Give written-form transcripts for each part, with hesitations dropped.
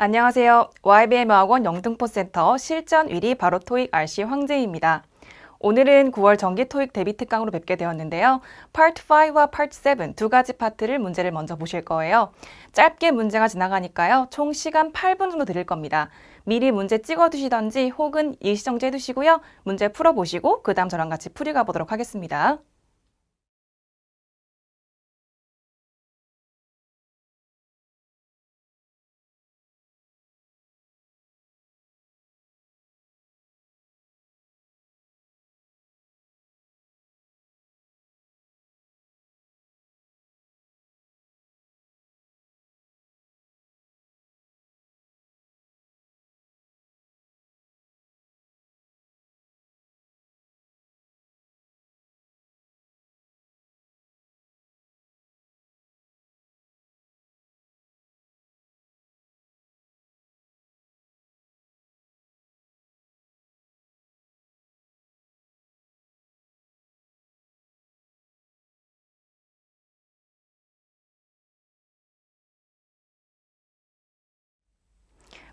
안녕하세요. YBM학원 영등포센터 실전 1위 바로 토익 RC 황재희입니다. 오늘은 9월 정기 토익 대비 특강으로 뵙게 되었는데요. Part 5와 Part 7 두 가지 파트를 문제를 먼저 보실 거예요. 짧게 문제가 지나가니까요. 총 시간 8분 정도 드릴 겁니다. 미리 문제 찍어두시던지 혹은 일시정지 해두시고요. 문제 풀어보시고 그 다음 저랑 같이 풀이 가보도록 하겠습니다.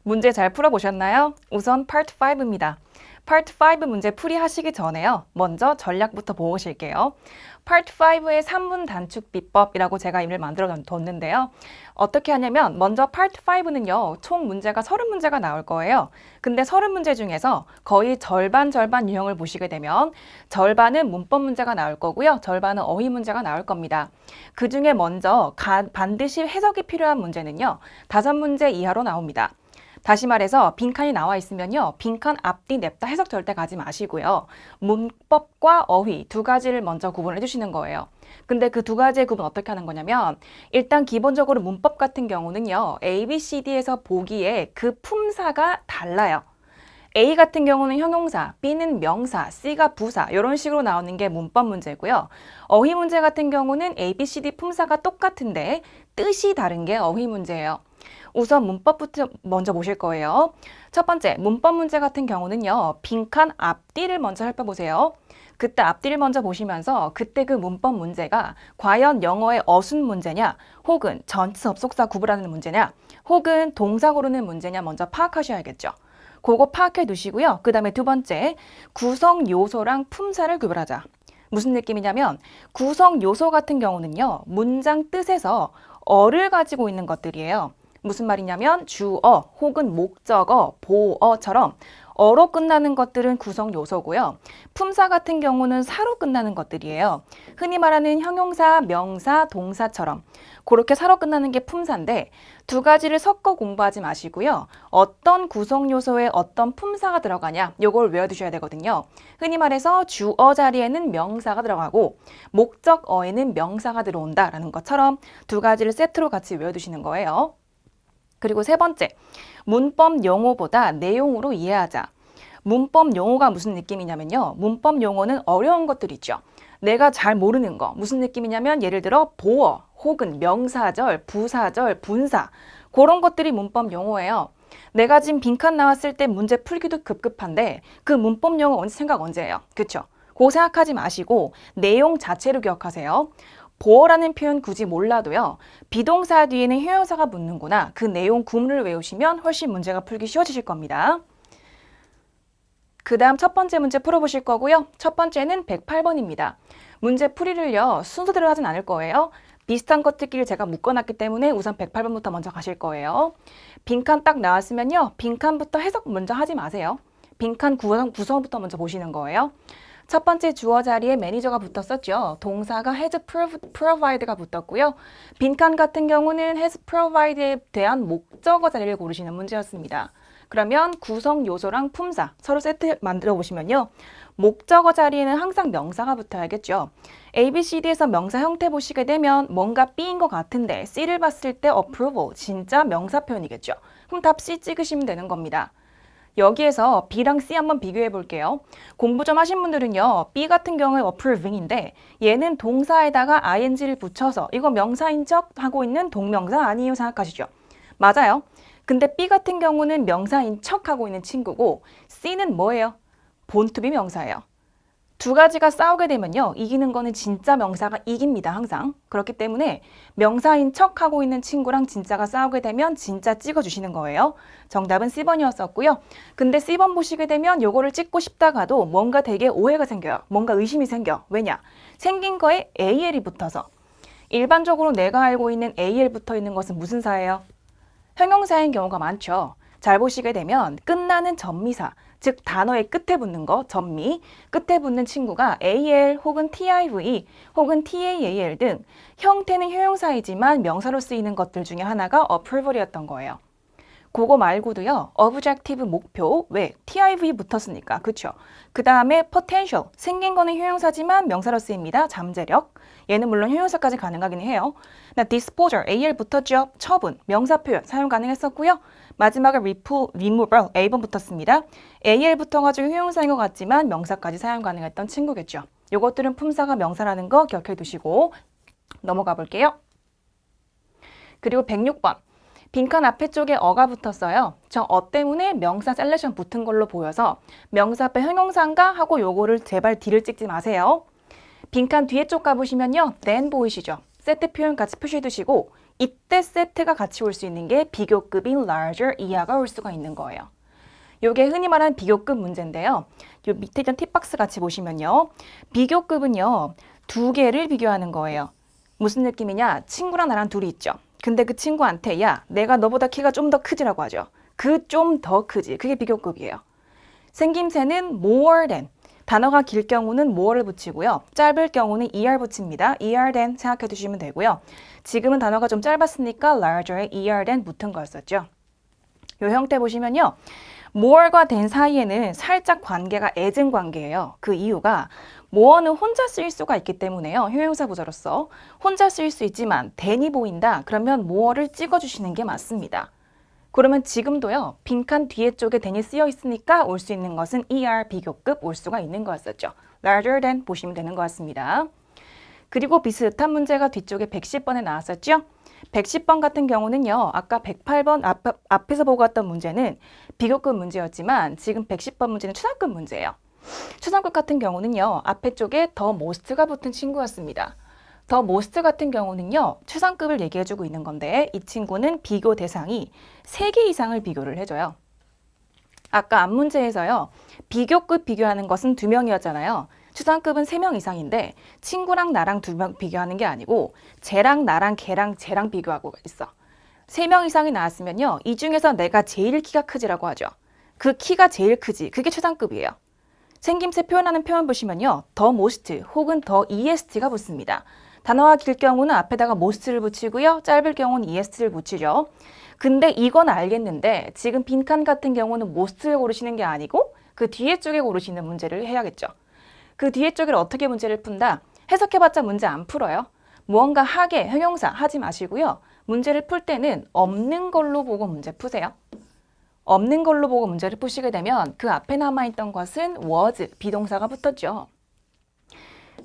문제 잘 풀어보셨나요? 우선 Part 5입니다. Part 5 문제 풀이하시기 전에요. 먼저 전략부터 보실게요. Part 5의 3분 단축 비법이라고 제가 이름을 만들어 뒀는데요. 어떻게 하냐면 먼저 Part 5는요. 총 문제가 30문제가 나올 거예요. 근데 30문제 중에서 거의 절반 유형을 보시게 되면 절반은 문법 문제가 나올 거고요. 절반은 어휘 문제가 나올 겁니다. 그 중에 먼저 반드시 해석이 필요한 문제는요. 5문제 이하로 나옵니다. 다시 말해서 빈칸이 나와 있으면요. 빈칸 앞뒤 냅다 해석 절대 가지 마시고요. 문법과 어휘 두 가지를 먼저 구분해 주시는 거예요. 근데 그 두 가지의 구분 어떻게 하는 거냐면 일단 기본적으로 문법 같은 경우는요. A, B, C, D에서 보기에 그 품사가 달라요. A 같은 경우는 형용사, B는 명사, C가 부사 이런 식으로 나오는 게 문법 문제고요. 어휘 문제 같은 경우는 A, B, C, D 품사가 똑같은데 뜻이 다른 게 어휘 문제예요. 우선 문법부터 먼저 보실 거예요. 첫 번째, 문법 문제 같은 경우는요. 빈칸 앞뒤를 먼저 살펴보세요. 그때 앞뒤를 먼저 보시면서 그때 그 문법 문제가 과연 영어의 어순 문제냐 혹은 전치 접속사 구분하는 문제냐 혹은 동사 고르는 문제냐 먼저 파악하셔야겠죠. 그거 파악해 두시고요. 그 다음에 두 번째, 구성 요소랑 품사를 구별하자. 무슨 느낌이냐면 구성 요소 같은 경우는요. 문장 뜻에서 어를 가지고 있는 것들이에요. 무슨 말이냐면 주어 혹은 목적어, 보어처럼 어로 끝나는 것들은 구성 요소고요. 품사 같은 경우는 사로 끝나는 것들이에요. 흔히 말하는 형용사, 명사, 동사처럼 그렇게 사로 끝나는 게 품사인데 두 가지를 섞어 공부하지 마시고요. 어떤 구성 요소에 어떤 품사가 들어가냐 이걸 외워두셔야 되거든요. 흔히 말해서 주어 자리에는 명사가 들어가고 목적어에는 명사가 들어온다라는 것처럼 두 가지를 세트로 같이 외워두시는 거예요. 그리고 세 번째, 문법 용어보다 내용으로 이해하자. 문법 용어가 무슨 느낌이냐면요. 문법 용어는 어려운 것들 있죠. 내가 잘 모르는 거. 무슨 느낌이냐면 예를 들어 보어 혹은 명사절, 부사절, 분사 그런 것들이 문법 용어예요. 내가 지금 빈칸 나왔을 때 문제 풀기도 급급한데 그 문법 용어 생각 언제 해요? 그쵸? 그거 생각하지 마시고 내용 자체를 기억하세요. 보어라는 표현 굳이 몰라도요. 비동사 뒤에는 형용사가 붙는구나. 그 내용 구문을 외우시면 훨씬 문제가 풀기 쉬워지실 겁니다. 그 다음 첫 번째 문제 풀어보실 거고요. 첫 번째는 108번입니다. 문제 풀이를요. 순서대로 하진 않을 거예요. 비슷한 것들끼리 제가 묶어놨기 때문에 우선 108번부터 먼저 가실 거예요. 빈칸 딱 나왔으면요. 빈칸부터 해석 먼저 하지 마세요. 빈칸 구성부터 먼저 보시는 거예요. 첫 번째 주어 자리에 매니저가 붙었었죠. 동사가 has provided가 붙었고요. 빈칸 같은 경우는 has provided에 대한 목적어 자리를 고르시는 문제였습니다. 그러면 구성 요소랑 품사 서로 세트 만들어 보시면요. 목적어 자리에는 항상 명사가 붙어야겠죠. A, B, C, D에서 명사 형태 보시게 되면 뭔가 B인 것 같은데 C를 봤을 때 approval, 진짜 명사 표현이겠죠. 그럼 답 C 찍으시면 되는 겁니다. 여기에서 B랑 C 한번 비교해 볼게요. 공부 좀 하신 분들은요. B 같은 경우에 approving인데 얘는 동사에다가 ing를 붙여서 이거 명사인 척 하고 있는 동명사 아니에요 생각하시죠? 맞아요. 근데 B 같은 경우는 명사인 척 하고 있는 친구고 C는 뭐예요? 본투비 명사예요. 두 가지가 싸우게 되면요. 이기는 거는 진짜 명사가 이깁니다. 항상. 그렇기 때문에 명사인 척 하고 있는 친구랑 진짜가 싸우게 되면 진짜 찍어주시는 거예요. 정답은 C번이었었고요. 근데 C번 보시게 되면 요거를 찍고 싶다가도 뭔가 되게 오해가 생겨요. 뭔가 의심이 생겨. 왜냐? 생긴 거에 AL이 붙어서. 일반적으로 내가 알고 있는 AL 붙어 있는 것은 무슨 사예요? 형용사인 경우가 많죠. 잘 보시게 되면 끝나는 전미사, 즉 단어의 끝에 붙는 거, 전미, 끝에 붙는 친구가 AL 혹은 TIV 혹은 TAAL 등 형태는 형용사이지만 명사로 쓰이는 것들 중에 하나가 approval이었던 거예요. 그거 말고도요. objective 목표, 왜? TIV 붙었으니까, 그쵸? 그 다음에 potential, 생긴 거는 형용사지만 명사로 쓰입니다. 잠재력. 얘는 물론 형용사까지 가능하긴 해요. 나 disposal, AL 붙었죠? 처분, 명사 표현 사용 가능했었고요. 마지막에 removal, A번 붙었습니다. AL 붙어가지고 형용사인 것 같지만 명사까지 사용 가능했던 친구겠죠. 요것들은 품사가 명사라는 거 기억해 두시고 넘어가 볼게요. 그리고 106번. 빈칸 앞에 쪽에 어가 붙었어요. 저 어 때문에 명사 셀렉션 붙은 걸로 보여서 명사 앞에 형용사인가 하고 요거를 제발 D를 찍지 마세요. 빈칸 뒤에 쪽 가보시면요. then 보이시죠? 세트 표현 같이 표시해 두시고 이때 세트가 같이 올 수 있는 게 비교급인 larger 이하가 올 수가 있는 거예요. 요게 흔히 말하는 비교급 문제인데요. 요 밑에 있던 팁박스 같이 보시면요. 비교급은요. 두 개를 비교하는 거예요. 무슨 느낌이냐? 친구랑 나랑 둘이 있죠. 근데 그 친구한테 야, 내가 너보다 키가 좀 더 크지라고 하죠. 그 좀 더 크지. 그게 비교급이에요. 생김새는 more than. 단어가 길 경우는 more를 붙이고요. 짧을 경우는 er 붙입니다. er than 생각해 두시면 되고요. 지금은 단어가 좀 짧았으니까 larger에 er than 붙은 거였었죠. 요 형태 보시면요. more과 than 사이에는 살짝 관계가 애증 관계예요. 그 이유가 more는 혼자 쓰일 수가 있기 때문에요. 형용사 부사로서 혼자 쓰일 수 있지만 than이 보인다. 그러면 more를 찍어주시는 게 맞습니다. 그러면 지금도요. 빈칸 뒤에 쪽에 than이 쓰여 있으니까 올 수 있는 것은 er 비교급 올 수가 있는 거였었죠. larger than 보시면 되는 것 같습니다. 그리고 비슷한 문제가 뒤쪽에 110번에 나왔었죠. 110번 같은 경우는요. 아까 108번 앞에서 보고 왔던 문제는 비교급 문제였지만 지금 110번 문제는 추상급 문제예요. 추상급 같은 경우는요. 앞에 쪽에 더 most가 붙은 친구였습니다. 더 most 같은 경우는요. 추상급을 얘기해주고 있는 건데 이 친구는 비교 대상이 3개 이상을 비교를 해줘요. 아까 앞 문제에서요. 비교급 비교하는 것은 2명이었잖아요. 추상급은 3명 이상인데 친구랑 나랑 2명 비교하는 게 아니고 쟤랑 나랑 걔랑 쟤랑 비교하고 있어. 3명 이상이 나왔으면요. 이 중에서 내가 제일 키가 크지라고 하죠. 그 키가 제일 크지. 그게 추상급이에요. 생김새 표현하는 표현 보시면요. 더 most 혹은 더 est가 붙습니다. 단어가 길 경우는 앞에다가 most를 붙이고요. 짧을 경우는 est를 붙이죠. 근데 이건 알겠는데 지금 빈칸 같은 경우는 most를 고르시는 게 아니고 그 뒤에 쪽에 고르시는 문제를 해야겠죠. 그 뒤에 쪽을 어떻게 문제를 푼다? 해석해봤자 문제 안 풀어요. 무언가 하게, 형용사 하지 마시고요. 문제를 풀 때는 없는 걸로 보고 문제 푸세요. 없는 걸로 보고 문제를 푸시게 되면 그 앞에 남아있던 것은 was, 비동사가 붙었죠.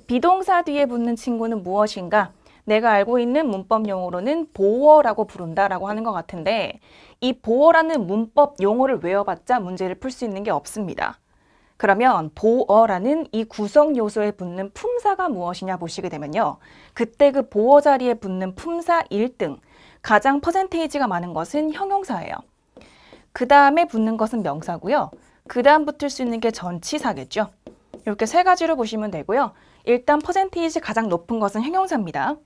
비동사 뒤에 붙는 친구는 무엇인가? 내가 알고 있는 문법 용어로는 보어라고 부른다라고 하는 것 같은데 이 보어라는 문법 용어를 외워봤자 문제를 풀 수 있는 게 없습니다. 그러면 보어라는 이 구성 요소에 붙는 품사가 무엇이냐 보시게 되면요. 그때 그 보어 자리에 붙는 품사 1등, 가장 퍼센테이지가 많은 것은 형용사예요. 그 다음에 붙는 것은 명사고요. 그 다음 붙을 수 있는 게 전치사겠죠. 이렇게 3가지로 보시면 되고요. 일단 퍼센테이지 가장 높은 것은 형용사입니다.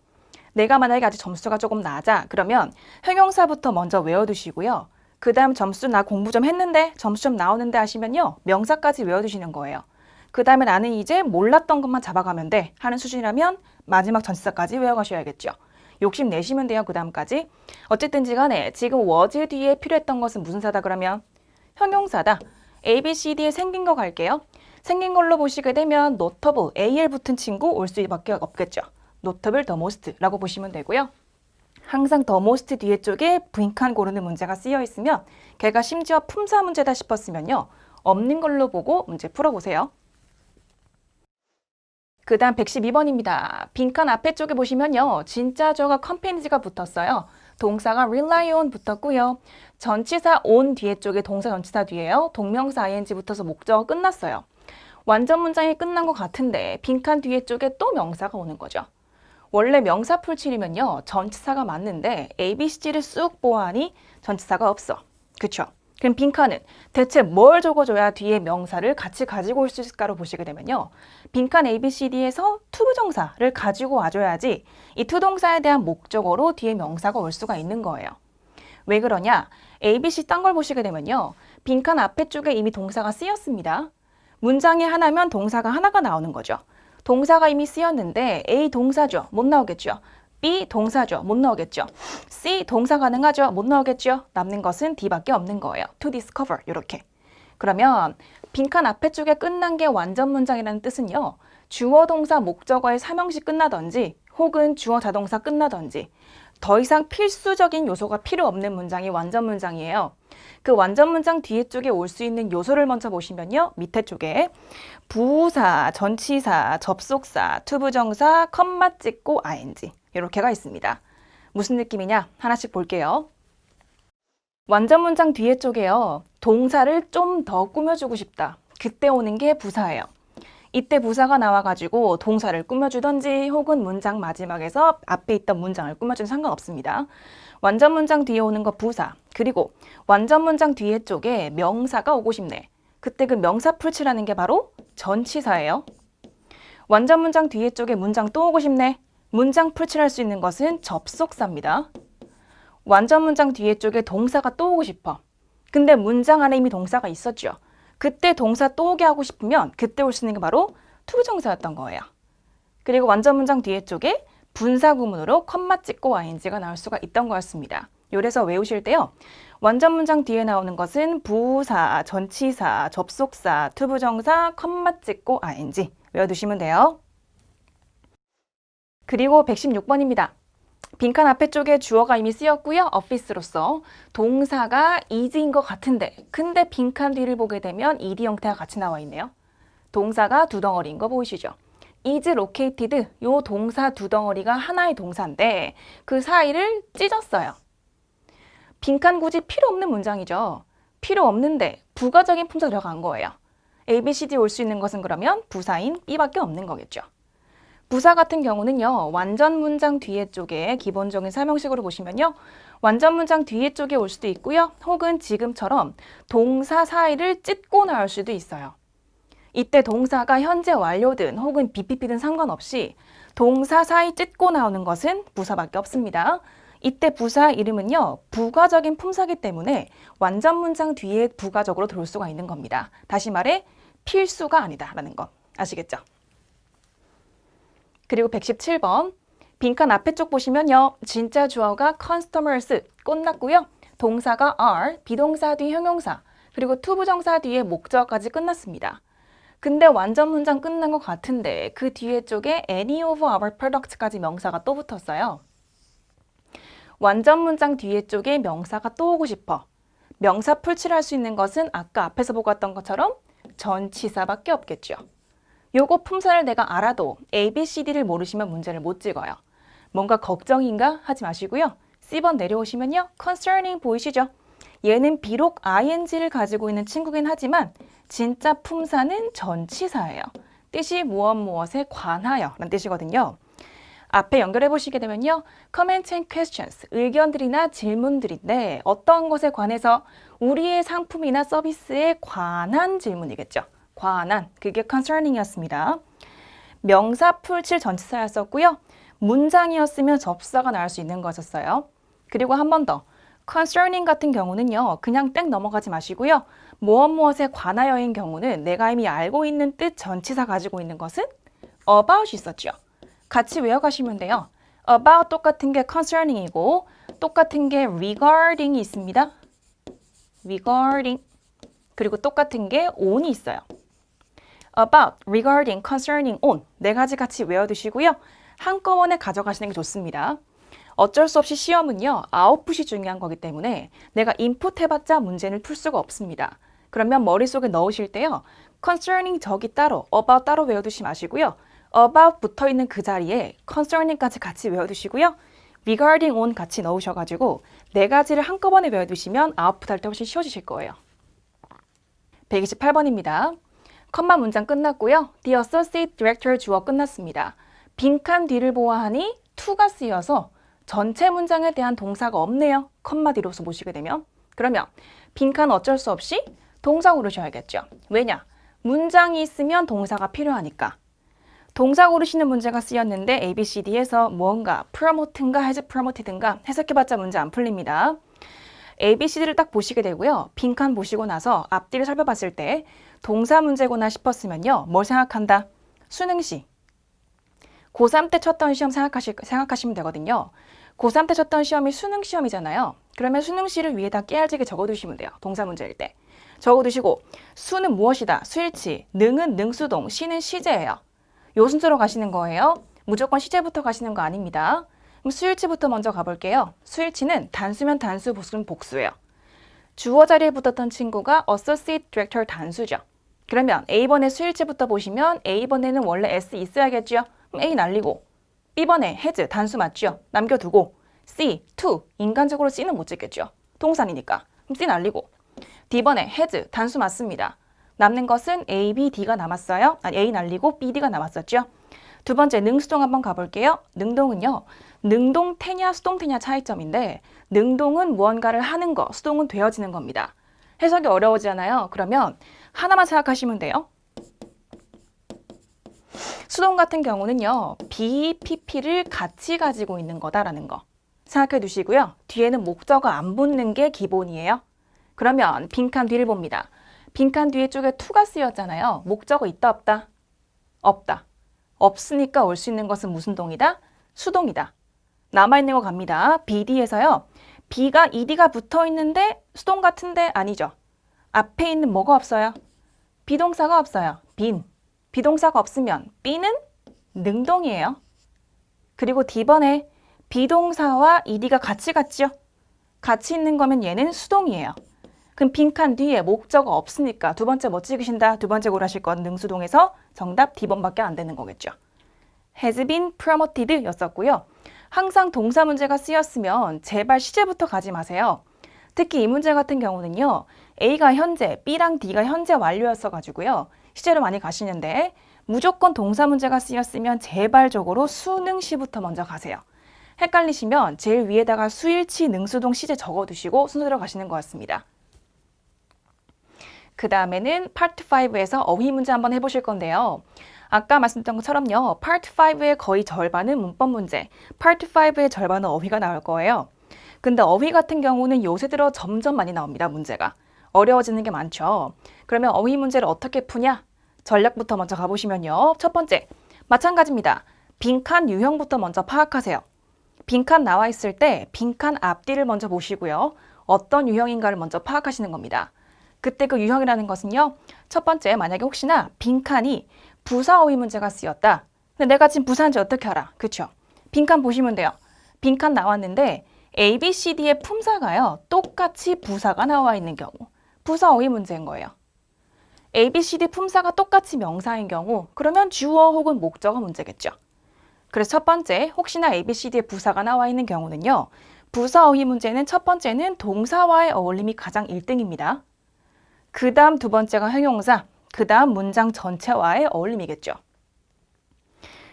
내가 만약에 아직 점수가 조금 낮아 그러면 형용사부터 먼저 외워두시고요. 그 다음 점수 나 공부 좀 했는데 점수 좀 나오는데 하시면요. 명사까지 외워두시는 거예요. 그 다음에 나는 이제 몰랐던 것만 잡아가면 돼 하는 수준이라면 마지막 전치사까지 외워가셔야겠죠. 욕심 내시면 돼요. 그 다음까지. 어쨌든지 간에 지금 was 뒤에 필요했던 것은 무슨 사다 그러면? 형용사다. A, B, C, D에 생긴 거 갈게요. 생긴 걸로 보시게 되면 notable, AL 붙은 친구 올 수밖에 없겠죠. notable, the most라고 보시면 되고요. 항상 the most 뒤에 쪽에 빈칸 고르는 문제가 쓰여 있으면 걔가 심지어 품사 문제다 싶었으면요. 없는 걸로 보고 문제 풀어보세요. 그 다음 112번입니다. 빈칸 앞에 쪽에 보시면요. 진짜 저가 companies가 붙었어요. 동사가 rely on 붙었고요. 전치사 on 뒤에 쪽에 동사 전치사 뒤에요. 동명사 ing 붙어서 목적어 끝났어요. 완전 문장이 끝난 것 같은데 빈칸 뒤에 쪽에 또 명사가 오는 거죠. 원래 명사 풀칠이면요. 전치사가 맞는데 A, B, C를 쑥 보아하니 전치사가 없어. 그쵸? 그럼 빈칸은 대체 뭘 적어줘야 뒤에 명사를 같이 가지고 올 수 있을까로 보시게 되면요. 빈칸 A, B, C, D에서 투부정사를 가지고 와줘야지 이 투동사에 대한 목적어로 뒤에 명사가 올 수가 있는 거예요. 왜 그러냐? A, B, C 딴 걸 보시게 되면요. 빈칸 앞에 쪽에 이미 동사가 쓰였습니다. 문장에 하나면 동사가 하나가 나오는 거죠. 동사가 이미 쓰였는데 A 동사죠. 못 나오겠죠. B 동사죠. 못 나오겠죠. C 동사 가능하죠. 못 나오겠죠. 남는 것은 D밖에 없는 거예요. To discover 이렇게. 그러면 빈칸 앞에 쪽에 끝난 게 완전 문장이라는 뜻은요. 주어 동사 목적어의 삼형식 끝나든지 혹은 주어 자동사 끝나든지 더 이상 필수적인 요소가 필요 없는 문장이 완전 문장이에요. 그 완전 문장 뒤에 쪽에 올 수 있는 요소를 먼저 보시면요. 밑에 쪽에 부사, 전치사, 접속사, 투부정사, 컴마 찍고 ing 이렇게가 있습니다. 무슨 느낌이냐? 하나씩 볼게요. 완전 문장 뒤에 쪽에요. 동사를 좀 더 꾸며주고 싶다. 그때 오는 게 부사예요. 이때 부사가 나와가지고 동사를 꾸며주던지 혹은 문장 마지막에서 앞에 있던 문장을 꾸며주는 상관없습니다. 완전 문장 뒤에 오는 거 부사, 그리고 완전 문장 뒤에 쪽에 명사가 오고 싶네. 그때 그 명사 풀칠하는 게 바로 전치사예요. 완전 문장 뒤에 쪽에 문장 또 오고 싶네. 문장 풀칠할 수 있는 것은 접속사입니다. 완전 문장 뒤에 쪽에 동사가 또 오고 싶어. 근데 문장 안에 이미 동사가 있었죠. 그때 동사 또 오게 하고 싶으면 그때 올 수 있는 게 바로 투부정사였던 거예요. 그리고 완전 문장 뒤에 쪽에 분사 구문으로 컴마 찍고 ing가 나올 수가 있던 거였습니다. 요래서 외우실 때요. 완전 문장 뒤에 나오는 것은 부사, 전치사, 접속사, 투부정사, 컴마 찍고 ing 외워두시면 돼요. 그리고 116번입니다. 빈칸 앞에 쪽에 주어가 이미 쓰였고요. office로서 동사가 is인 것 같은데 근데 빈칸 뒤를 보게 되면 ed 형태가 같이 나와 있네요. 동사가 두 덩어리인 거 보이시죠? is located 요 동사 두 덩어리가 하나의 동사인데 그 사이를 찢었어요. 빈칸 굳이 필요 없는 문장이죠. 필요 없는데 부가적인 품사 들어간 거예요. A, B, C, D 올 수 있는 것은 그러면 부사인 B밖에 없는 거겠죠. 부사 같은 경우는요. 완전 문장 뒤에 쪽에 기본적인 사명식으로 보시면요. 완전 문장 뒤에 쪽에 올 수도 있고요. 혹은 지금처럼 동사 사이를 찢고 나올 수도 있어요. 이때 동사가 현재 완료든 혹은 BPP든 상관없이 동사 사이 찢고 나오는 것은 부사밖에 없습니다. 이때 부사 이름은요. 부가적인 품사기 때문에 완전 문장 뒤에 부가적으로 들어올 수가 있는 겁니다. 다시 말해 필수가 아니다라는 거 아시겠죠? 그리고 117번 빈칸 앞에 쪽 보시면요. 진짜 주어가 customers 끝났고요. 동사가 are, 비동사 뒤 형용사, 그리고 투부정사 뒤에 목적어까지 끝났습니다. 근데 완전 문장 끝난 것 같은데 그 뒤에 쪽에 any of our products까지 명사가 또 붙었어요. 완전 문장 뒤에 쪽에 명사가 또 오고 싶어. 명사 풀칠할 수 있는 것은 아까 앞에서 보고 왔던 것처럼 전치사밖에 없겠죠. 요거 품사를 내가 알아도 A, B, C, D를 모르시면 문제를 못 찍어요. 뭔가 걱정인가 하지 마시고요. C번 내려오시면요. concerning 보이시죠? 얘는 비록 ing를 가지고 있는 친구긴 하지만 진짜 품사는 전치사예요. 뜻이 무엇에 관하여 라는 뜻이거든요. 앞에 연결해 보시게 되면요. comment and questions, 의견들이나 질문들인데 어떤 것에 관해서 우리의 상품이나 서비스에 관한 질문이겠죠. 관한, 그게 concerning이었습니다. 명사 풀칠 전치사였었고요. 문장이었으면 접사가 나올 수 있는 것이었어요. 그리고 한 번 더, concerning 같은 경우는요. 그냥 땡 넘어가지 마시고요. 무엇에 관하여인 경우는 내가 이미 알고 있는 뜻 전치사 가지고 있는 것은 about이 있었죠. 같이 외워가시면 돼요. about 똑같은 게 concerning이고 똑같은 게 regarding이 있습니다. regarding 그리고 똑같은 게 on이 있어요. about, regarding, concerning, on 네 가지 같이 외워두시고요. 한꺼번에 가져가시는 게 좋습니다. 어쩔 수 없이 시험은요. 아웃풋이 중요한 거기 때문에 내가 인풋 해봤자 문제는 풀 수가 없습니다. 그러면 머릿속에 넣으실 때요. concerning 저기 따로, about 따로 외워두시 마시고요. about 붙어있는 그 자리에 concerning까지 같이 외워두시고요. regarding, on 같이 넣으셔가지고 네 가지를 한꺼번에 외워두시면 아웃풋 할 때 훨씬 쉬워지실 거예요. 128번입니다. 컴마 문장 끝났고요. The associate director 주어 끝났습니다. 빈칸 뒤를 보아하니 to가 쓰여서 전체 문장에 대한 동사가 없네요. 컴마 뒤로서 보시게 되면. 그러면 빈칸 어쩔 수 없이 동사 고르셔야겠죠. 왜냐? 문장이 있으면 동사가 필요하니까. 동사 고르시는 문제가 쓰였는데 ABCD에서 뭔가 promote인가 has promoted인가 해석해봤자 문제 안 풀립니다. ABCD를 딱 보시게 되고요. 빈칸 보시고 나서 앞뒤를 살펴봤을 때 동사 문제구나 싶었으면요. 뭘 생각한다? 수능시. 고3 때 쳤던 시험 생각하시면 되거든요. 고3 때 쳤던 시험이 수능 시험이잖아요. 그러면 수능시를 위에다 깨알지게 적어두시면 돼요. 동사 문제일 때. 적어두시고 수는 무엇이다? 수일치. 능은 능수동. 시는 시제예요. 요 순서로 가시는 거예요. 무조건 시제부터 가시는 거 아닙니다. 그럼 수일치부터 먼저 가볼게요. 수일치는 단수면 단수, 복수면 복수예요. 주어 자리에 붙었던 친구가 associate director 단수죠. 그러면 A번에 수일치부터 보시면 A번에는 원래 S 있어야겠죠. 그럼 A 날리고 B번에 has 단수 맞죠? 남겨두고 C, to 인간적으로 C는 못 찍겠죠. 동산이니까. 그럼 C 날리고 D번에 has 단수 맞습니다. 남는 것은 A, B, D가 남았어요. 아니 A 날리고 B, D가 남았었죠. 두 번째 능수동 한번 가볼게요. 능동은요. 능동태냐 수동태냐 차이점인데 능동은 무언가를 하는 거, 수동은 되어지는 겁니다. 해석이 어려워지잖아요. 그러면 하나만 생각하시면 돼요. 수동 같은 경우는요. B, PP를 같이 가지고 있는 거다라는 거 생각해 두시고요. 뒤에는 목적어 안 붙는 게 기본이에요. 그러면 빈칸 뒤를 봅니다. 빈칸 뒤에 쪽에 to가 쓰였잖아요. 목적어 있다 없다? 없다. 없으니까 올 수 있는 것은 무슨 동이다? 수동이다. 남아있는 거 갑니다. BD에서요. B가 ED가 붙어있는데 수동 같은데 아니죠. 앞에 있는 뭐가 없어요? 비동사가 없어요. 빈. 비동사가 없으면 B는 능동이에요. 그리고 D번에 비동사와 ED가 같이 갔죠. 같이 있는 거면 얘는 수동이에요. 그럼 빈칸 뒤에 목적어 없으니까 두 번째 뭐 찍으신다? 두 번째 고르실 건 능수동에서 정답 D번밖에 안 되는 거겠죠. has been promoted 였었고요. 항상 동사 문제가 쓰였으면 제발 시제부터 가지 마세요. 특히 이 문제 같은 경우는요. A가 현재, B랑 D가 현재 완료였어가지고요. 시제로 많이 가시는데 무조건 동사 문제가 쓰였으면 제발적으로 수능시부터 먼저 가세요. 헷갈리시면 제일 위에다가 수일치, 능수동, 시제 적어두시고 순서대로 가시는 것 같습니다. 그 다음에는 파트 5에서 어휘 문제 한번 해보실 건데요. 아까 말씀드렸던 것처럼요. 파트 5의 거의 절반은 문법 문제, 파트 5의 절반은 어휘가 나올 거예요. 근데 어휘 같은 경우는 요새 들어 점점 많이 나옵니다. 문제가. 어려워지는 게 많죠. 그러면 어휘 문제를 어떻게 푸냐? 전략부터 먼저 가보시면요. 첫 번째, 마찬가지입니다. 빈칸 유형부터 먼저 파악하세요. 빈칸 나와 있을 때 빈칸 앞뒤를 먼저 보시고요. 어떤 유형인가를 먼저 파악하시는 겁니다. 그때 그 유형이라는 것은요. 첫 번째, 만약에 혹시나 빈칸이 부사 어휘 문제가 쓰였다. 근데 내가 지금 부사인지 어떻게 알아? 그렇죠? 빈칸 보시면 돼요. 빈칸 나왔는데 A, B, C, D의 품사가요. 똑같이 부사가 나와 있는 경우. 부사 어휘 문제인 거예요. A, B, C, D 품사가 똑같이 명사인 경우 그러면 주어 혹은 목적어 문제겠죠. 그래서 첫 번째, 혹시나 A, B, C, D의 부사가 나와 있는 경우는요. 부사 어휘 문제는 첫 번째는 동사와의 어울림이 가장 1등입니다. 그 다음 두 번째가 형용사, 그 다음 문장 전체와의 어울림이겠죠.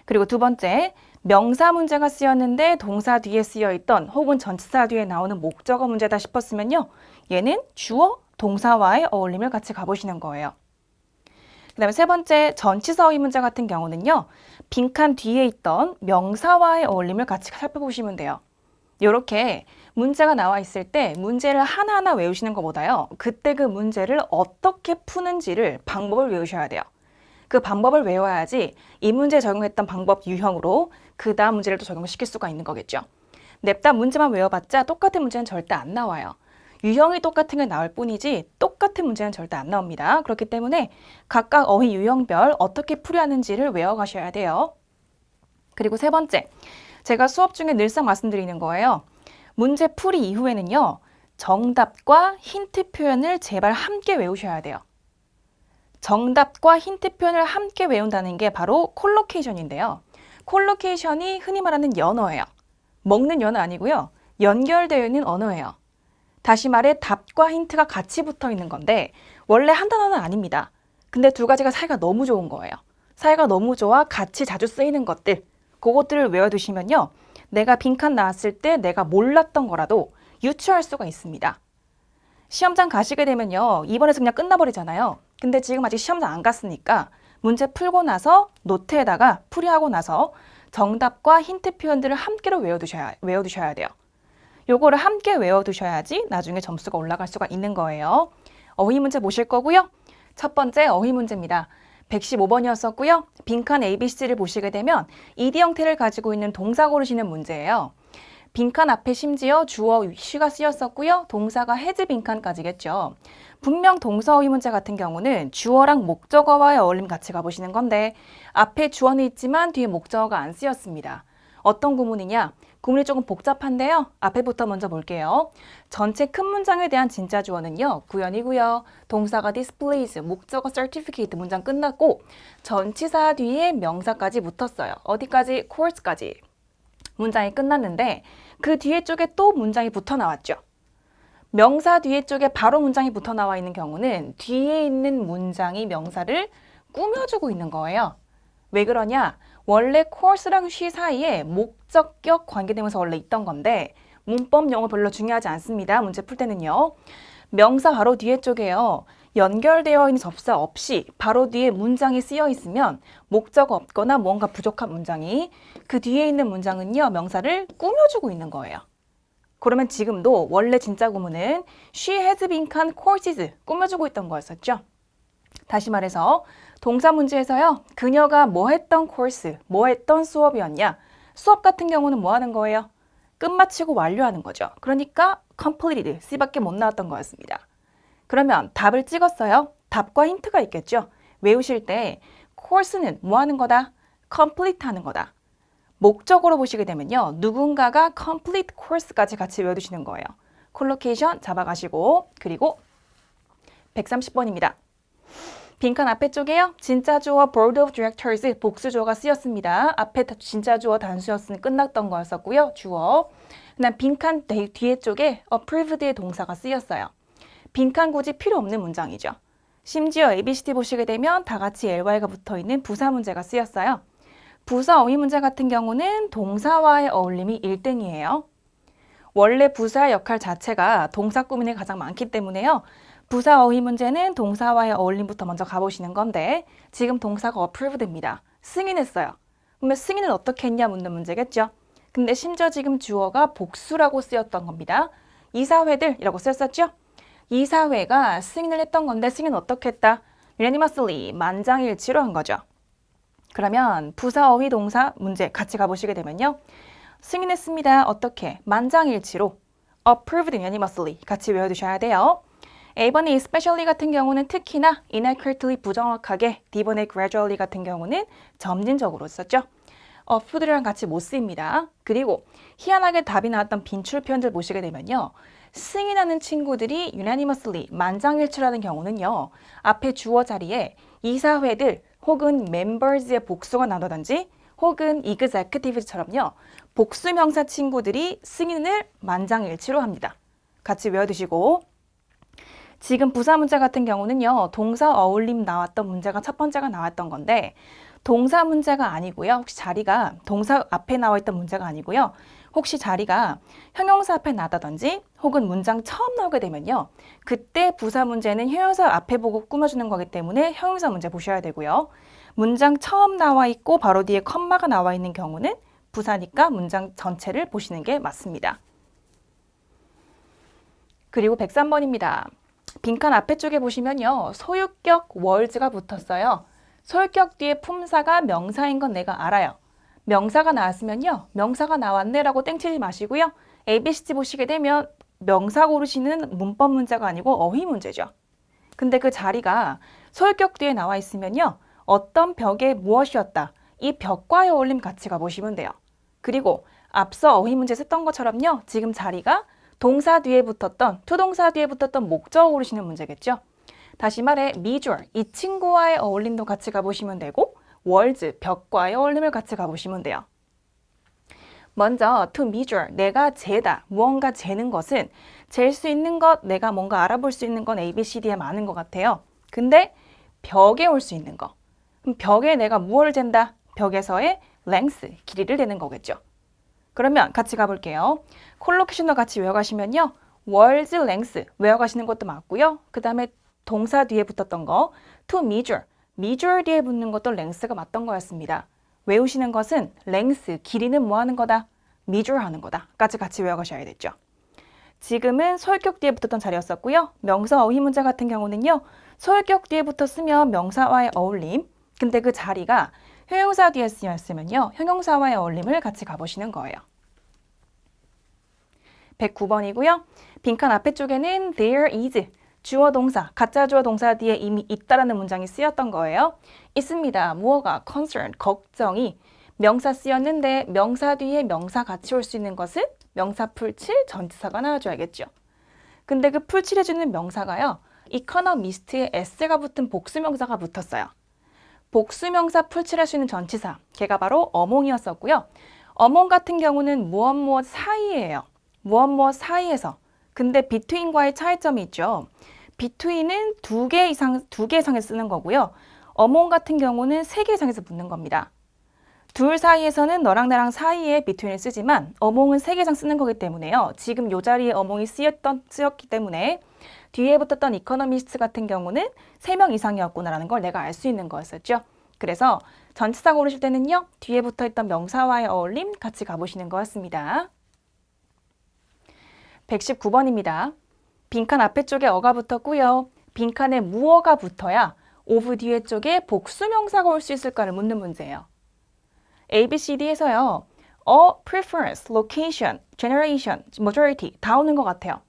그리고 두 번째, 명사 문제가 쓰였는데 동사 뒤에 쓰여있던 혹은 전치사 뒤에 나오는 목적어 문제다 싶었으면요. 얘는 주어, 동사와의 어울림을 같이 가보시는 거예요. 그 다음에 세 번째, 전치사 어휘 문제 같은 경우는요. 빈칸 뒤에 있던 명사와의 어울림을 같이 살펴보시면 돼요. 이렇게 문제가 나와 있을 때 문제를 하나하나 외우시는 것보다요. 그때 그 문제를 어떻게 푸는지를 방법을 외우셔야 돼요. 그 방법을 외워야지 이 문제에 적용했던 방법 유형으로 그 다음 문제를 또 적용시킬 수가 있는 거겠죠. 냅다 문제만 외워봤자 똑같은 문제는 절대 안 나와요. 유형이 똑같은 게 나올 뿐이지 똑같은 문제는 절대 안 나옵니다. 그렇기 때문에 각각 어휘 유형별 어떻게 풀이 하는지를 외워가셔야 돼요. 그리고 세 번째, 제가 수업 중에 늘상 말씀드리는 거예요. 문제 풀이 이후에는요. 정답과 힌트 표현을 제발 함께 외우셔야 돼요. 정답과 힌트 표현을 함께 외운다는 게 바로 콜로케이션인데요. 콜로케이션이 흔히 말하는 연어예요. 먹는 연어 아니고요. 연결되어 있는 언어예요. 다시 말해 답과 힌트가 같이 붙어 있는 건데 원래 한 단어는 아닙니다. 근데 두 가지가 사이가 너무 좋은 거예요. 사이가 너무 좋아 같이 자주 쓰이는 것들, 그것들을 외워두시면요. 내가 빈칸 나왔을 때 내가 몰랐던 거라도 유추할 수가 있습니다. 시험장 가시게 되면요. 이번에서 그냥 끝나버리잖아요. 근데 지금 아직 시험장 안 갔으니까 문제 풀고 나서 노트에다가 풀이하고 나서 정답과 힌트 표현들을 함께로 외워두셔야 돼요. 요거를 함께 외워두셔야지 나중에 점수가 올라갈 수가 있는 거예요. 어휘 문제 보실 거고요. 첫 번째 어휘 문제입니다. 115번이었었고요. 빈칸 ABC를 보시게 되면 ed 형태를 가지고 있는 동사 고르시는 문제예요. 빈칸 앞에 심지어 주어 she가 쓰였었고요. 동사가 has 빈칸까지겠죠. 분명 동사 어휘 문제 같은 경우는 주어랑 목적어와의 어울림 같이 가보시는 건데 앞에 주어는 있지만 뒤에 목적어가 안 쓰였습니다. 어떤 구문이냐? 구문이 조금 복잡한데요. 앞에부터 먼저 볼게요. 전체 큰 문장에 대한 진짜 주어는요. 구현이고요. 동사가 displays, 목적어 certificate 문장 끝났고 전치사 뒤에 명사까지 붙었어요. 어디까지? course까지. 문장이 끝났는데 그 뒤에 쪽에 또 문장이 붙어 나왔죠. 명사 뒤에 쪽에 바로 문장이 붙어 나와 있는 경우는 뒤에 있는 문장이 명사를 꾸며주고 있는 거예요. 왜 그러냐? 원래 course랑 she 사이에 목적격 관계되면서 원래 있던 건데 문법 용어 별로 중요하지 않습니다. 문제 풀 때는요. 명사 바로 뒤에 쪽에요. 연결되어 있는 접사 없이 바로 뒤에 문장이 쓰여 있으면 목적 없거나 뭔가 부족한 문장이 그 뒤에 있는 문장은요. 명사를 꾸며주고 있는 거예요. 그러면 지금도 원래 진짜 구문은 she has 빈칸 courses 꾸며주고 있던 거였었죠. 다시 말해서 동사 문제에서요. 그녀가 뭐 했던 코र्스, 뭐 했던 수업이었냐. 수업 같은 경우는 뭐 하는 거예요? 끝마치고 완료하는 거죠. 그러니까 completed, C밖에 못 나왔던 거였습니다. 그러면 답을 찍었어요. 답과 힌트가 있겠죠. 외우실 때 course는 뭐 하는 거다? complete 하는 거다. 목적으로 보시게 되면요. 누군가가 complete course까지 같이 외워두시는 거예요. 콜로케이션 잡아가시고 그리고 130번입니다. 빈칸 앞에 쪽에요. 진짜 주어 board of directors 복수 주어가 쓰였습니다. 앞에 진짜 주어 단수였으니 끝났던 거였었고요. 주어. 그다음 빈칸 뒤에 쪽에 approved의 동사가 쓰였어요. 빈칸 굳이 필요 없는 문장이죠. 심지어 ABCD 보시게 되면 다 같이 ly가 붙어있는 부사 문제가 쓰였어요. 부사 어휘 문제 같은 경우는 동사와의 어울림이 1등이에요. 원래 부사의 역할 자체가 동사 구문이 가장 많기 때문에요. 부사 어휘 문제는 동사와의 어울림부터 먼저 가보시는 건데 지금 동사가 approved입니다. 승인했어요. 그러면 승인을 어떻게 했냐 묻는 문제겠죠. 근데 심지어 지금 주어가 복수라고 쓰였던 겁니다. 이사회들이라고 쓰였었죠. 이사회가 승인을 했던 건데 승인은 어떻게 했다? unanimously, 만장일치로 한 거죠. 그러면 부사 어휘 동사 문제 같이 가보시게 되면요. 승인했습니다. 어떻게? 만장일치로 approved unanimously 같이 외워두셔야 돼요. A번의 especially 같은 경우는 특히나 inaccurately 부정확하게, D번의 gradually 같은 경우는 점진적으로 썼죠. approveder랑 같이 못 쓰입니다. 그리고 희한하게 답이 나왔던 빈출 표현들 보시게 되면요. 승인하는 친구들이 unanimously, 만장일치라는 경우는요. 앞에 주어 자리에 이사회들 혹은 members의 복수가 나오든지 혹은 executive처럼요. 복수 명사 친구들이 승인을 만장일치로 합니다. 같이 외워두시고 지금 부사 문제 같은 경우는요. 동사 어울림 나왔던 문제가 첫 번째가 나왔던 건데 동사 문제가 아니고요. 혹시 자리가 동사 앞에 나와 있던 문제가 아니고요. 혹시 자리가 형용사 앞에 나다든지 혹은 문장 처음 나오게 되면요. 그때 부사 문제는 형용사 앞에 보고 꾸며주는 거기 때문에 형용사 문제 보셔야 되고요. 문장 처음 나와 있고 바로 뒤에 컴마가 나와 있는 경우는 부사니까 문장 전체를 보시는 게 맞습니다. 그리고 103번입니다. 빈칸 앞에 쪽에 보시면요. 소유격 words가 붙었어요. 소유격 뒤에 품사가 명사인 건 내가 알아요. 명사가 나왔으면요. 명사가 나왔네 라고 땡치지 마시고요. ABCD 보시게 되면 명사 고르시는 문법 문제가 아니고 어휘 문제죠. 근데 그 자리가 소유격 뒤에 나와 있으면요. 어떤 벽에 무엇이었다. 이 벽과의 어울림 같이 가보시면 돼요. 그리고 앞서 어휘 문제 썼던 것처럼요. 지금 자리가 동사 뒤에 붙었던, 투동사 뒤에 붙었던 목적어 고르시는 문제겠죠. 다시 말해 measure, 이 친구와의 어울림도 같이 가보시면 되고 words, 벽과의 어울림을 같이 가보시면 돼요. 먼저 to measure, 내가 재다, 무언가 재는 것은 잴 수 있는 것, 내가 뭔가 알아볼 수 있는 건 A, B, C, D에 많은 것 같아요. 근데 벽에 올 수 있는 거. 그럼 벽에 내가 무엇을 잰다? 벽에서의 length, 길이를 재는 거겠죠. 그러면 같이 가볼게요. 콜로케이션도 같이 외워가시면요. words length 외워가시는 것도 맞고요. 그 다음에 동사 뒤에 붙었던 거 to measure, measure 뒤에 붙는 것도 length가 맞던 거였습니다. 외우시는 것은 length, 길이는 뭐 하는 거다? measure 하는 거다. 까지 같이 외워가셔야 되죠. 지금은 소유격 뒤에 붙었던 자리였었고요. 명사 어휘 문제 같은 경우는요. 소유격 뒤에 붙었으면 명사와의 어울림. 근데 그 자리가 형용사 뒤에 쓰였으면요. 형용사와의 어울림을 같이 가보시는 거예요. 109번이고요. 빈칸 앞에 쪽에는 there is, 주어 동사, 가짜 주어 동사 뒤에 이미 있다라는 문장이 쓰였던 거예요. 있습니다. 무어가 concern, 걱정이 명사 쓰였는데 명사 뒤에 명사 같이 올 수 있는 것은 명사 풀칠 전치사가 나와줘야겠죠. 근데 그 풀칠해주는 명사가요. economist의 s가 붙은 복수명사가 붙었어요. 복수명사 풀칠할 수 있는 전치사, 걔가 바로 among이었었고요. among 같은 경우는 무엇 사이예요. 무엇 사이에서. 근데 between과의 차이점이 있죠. between은 두 개 이상에 쓰는 거고요. among 같은 경우는 3개 이상에서 붙는 겁니다. 둘 사이에서는 너랑 나랑 사이에 between을 쓰지만 among은 3개 이상 쓰는 거기 때문에요. 지금 이 자리에 among이 쓰였기 때문에 뒤에 붙었던 economist 같은 경우는 3명 이상이었구나라는 걸 내가 알 수 있는 거였었죠. 그래서 전치사 고르실 때는요. 뒤에 붙어있던 명사와의 어울림 같이 가보시는 거였습니다. 119번입니다. 빈칸 앞에 쪽에 어가 붙었고요. 빈칸에 무어가 붙어야 of 뒤에 쪽에 복수명사가 올 수 있을까를 묻는 문제예요. ABCD에서요. preference, location, generation, majority 다 오는 것 같아요.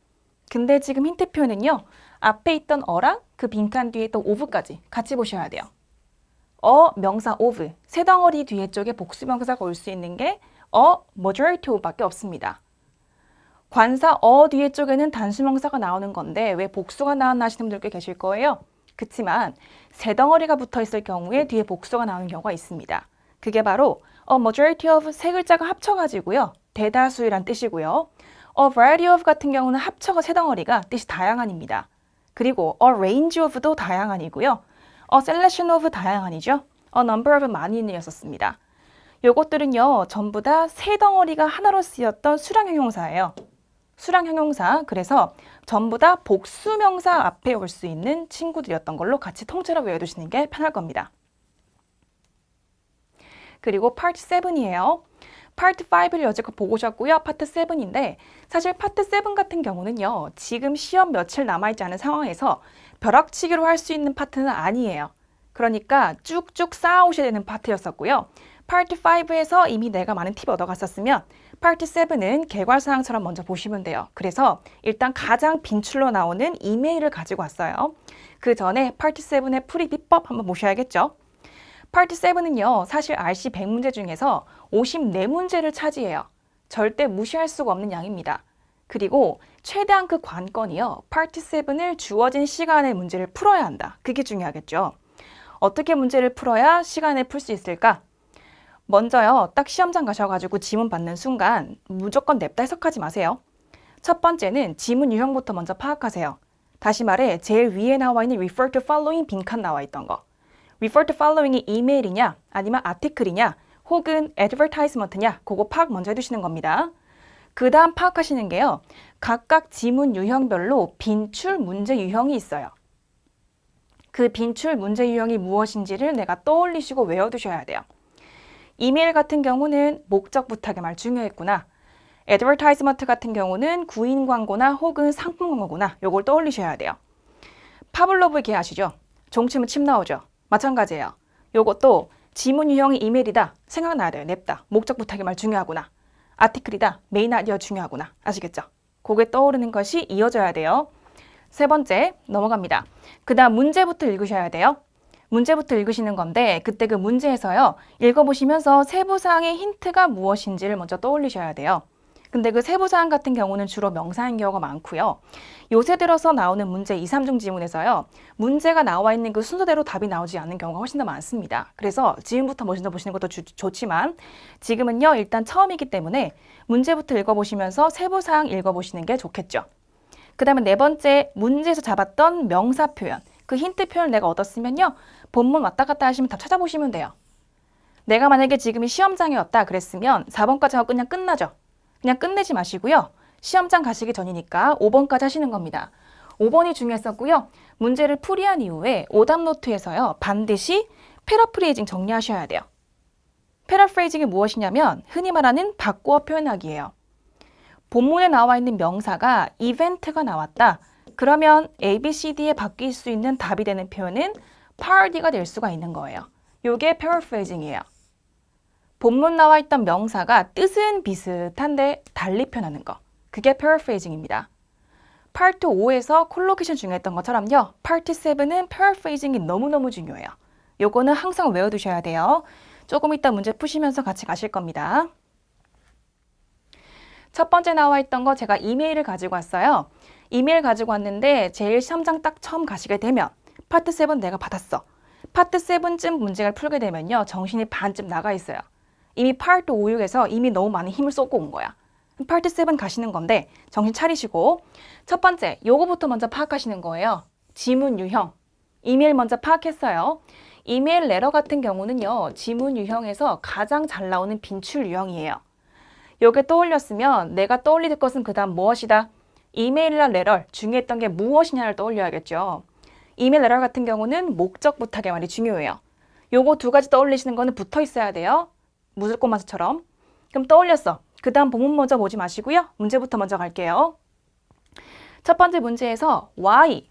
근데 지금 힌트 표현은요. 앞에 있던 어랑 그 빈칸 뒤에 또 of까지 같이 보셔야 돼요. 명사 of, 세 덩어리 뒤에 쪽에 복수명사가 올 수 있는 게 majority of밖에 없습니다. 관사 뒤에 쪽에는 단수명사가 나오는 건데 왜 복수가 나왔나 하시는 분들 꽤 계실 거예요. 그렇지만 세 덩어리가 붙어 있을 경우에 뒤에 복수가 나오는 경우가 있습니다. 그게 바로 majority of 세 글자가 합쳐가지고요. 대다수란 뜻이고요. variety of 같은 경우는 합쳐가 세 덩어리가 뜻이 다양한입니다. 그리고 range of도 다양한이고요. selection of 다양한이죠. number of 많이였었습니다. 요것들은요. 전부 다 세 덩어리가 하나로 쓰였던 수량 형용사예요. 수량 형용사, 그래서 전부 다 복수명사 앞에 올 수 있는 친구들이었던 걸로 같이 통째로 외워두시는 게 편할 겁니다. 그리고 파트 7이에요. 파트 5를 여지껏 보고 오셨고요. 파트 7인데 사실 파트 7 같은 경우는요. 지금 시험 며칠 남아있지 않은 상황에서 벼락치기로 할 수 있는 파트는 아니에요. 그러니까 쭉쭉 쌓아오셔야 되는 파트였었고요. 파트 5에서 이미 내가 많은 팁 얻어갔었으면 파트 7은 개괄사항처럼 먼저 보시면 돼요. 그래서 일단 가장 빈출로 나오는 이메일을 가지고 왔어요. 그 전에 파트 7의 풀이 비법 한번 보셔야겠죠. 파트 7은요. 사실 RC 100문제 중에서 54문제를 차지해요. 절대 무시할 수가 없는 양입니다. 그리고 최대한 그 관건이요. 파트 7을 주어진 시간에 문제를 풀어야 한다. 그게 중요하겠죠. 어떻게 문제를 풀어야 시간에 풀 수 있을까? 먼저요. 딱 시험장 가셔가지고 지문 받는 순간 무조건 냅다 해석하지 마세요. 첫 번째는 지문 유형부터 먼저 파악하세요. 다시 말해 제일 위에 나와 있는 refer to following 빈칸 나와 있던 거. refer to following이 이메일이냐 아니면 아티클이냐 혹은 advertisement냐 그거 파악 먼저 해두시는 겁니다. 그 다음 파악하시는 게요. 각각 지문 유형별로 빈출 문제 유형이 있어요. 그 빈출 문제 유형이 무엇인지를 내가 떠올리시고 외워두셔야 돼요. 이메일 같은 경우는 목적 부탁의 말 중요했구나. advertisement 같은 경우는 구인 광고나 혹은 상품 광고구나. 요걸 떠올리셔야 돼요. 파블로브의 개 아시죠? 종치면 침 나오죠? 마찬가지예요. 요것도 지문 유형이 이메일이다. 생각나야 돼요. 냅다. 목적 부탁의 말 중요하구나. 아티클이다. 메인 아이디어 중요하구나. 아시겠죠? 그게 떠오르는 것이 이어져야 돼요. 세 번째 넘어갑니다. 그 다음 문제부터 읽으셔야 돼요. 문제부터 읽으시는 건데 그때 그 문제에서요. 읽어보시면서 세부사항의 힌트가 무엇인지를 먼저 떠올리셔야 돼요. 근데 그 세부사항 같은 경우는 주로 명사인 경우가 많고요. 요새 들어서 나오는 문제 2, 3중 지문에서요. 문제가 나와 있는 그 순서대로 답이 나오지 않는 경우가 훨씬 더 많습니다. 그래서 지금부터 먼저 보시는 것도 좋지만 지금은요. 일단 처음이기 때문에 문제부터 읽어보시면서 세부사항 읽어보시는 게 좋겠죠. 그 다음에 네 번째 문제에서 잡았던 명사 표현. 그 힌트 표현을 내가 얻었으면요. 본문 왔다 갔다 하시면 답 찾아보시면 돼요. 내가 만약에 지금이 시험장이었다 그랬으면 4번까지 하고 그냥 끝나죠. 그냥 끝내지 마시고요. 시험장 가시기 전이니까 5번까지 하시는 겁니다. 5번이 중요했었고요. 문제를 풀이한 이후에 오답 노트에서요. 반드시 패러프레이징 정리하셔야 돼요. 패러프레이징이 무엇이냐면 흔히 말하는 바꾸어 표현하기예요. 본문에 나와 있는 명사가 이벤트가 나왔다. 그러면 A, B, C, D에 바뀔 수 있는 답이 되는 표현은 party가 될 수가 있는 거예요. 이게 패러프레이징이에요. 본문 나와 있던 명사가 뜻은 비슷한데 달리 표현하는 거. 그게 패러프레이징입니다. 파트 5에서 콜로케이션 중요했던 것처럼요. 파트 7은 패러프레이징이 너무너무 중요해요. 요거는 항상 외워두셔야 돼요. 조금 이따 문제 푸시면서 같이 가실 겁니다. 첫 번째 나와 있던 거 제가 이메일을 가지고 왔어요. 이메일 가지고 왔는데 제일 시험장 딱 처음 가시게 되면 파트 7 내가 받았어. 파트 7쯤 문제를 풀게 되면요. 정신이 반쯤 나가 있어요. 이미 파트 5, 6에서 이미 너무 많은 힘을 쏟고 온 거야. 파트 7 가시는 건데 정신 차리시고 첫 번째, 요거부터 먼저 파악하시는 거예요. 지문 유형. 이메일 먼저 파악했어요. 이메일 레터 같은 경우는요. 지문 유형에서 가장 잘 나오는 빈출 유형이에요. 요게 떠올렸으면 내가 떠올릴 것은 그 다음 무엇이다? 이메일이나 레터 중요했던 게 무엇이냐를 떠올려야겠죠. 이메일 레터 같은 경우는 목적 부탁의 말이 중요해요. 요거 두 가지 떠올리시는 거는 붙어 있어야 돼요. 무슬꽃마스처럼. 그럼 떠올렸어. 그 다음 본문 먼저 보지 마시고요. 문제부터 먼저 갈게요. 첫 번째 문제에서 why.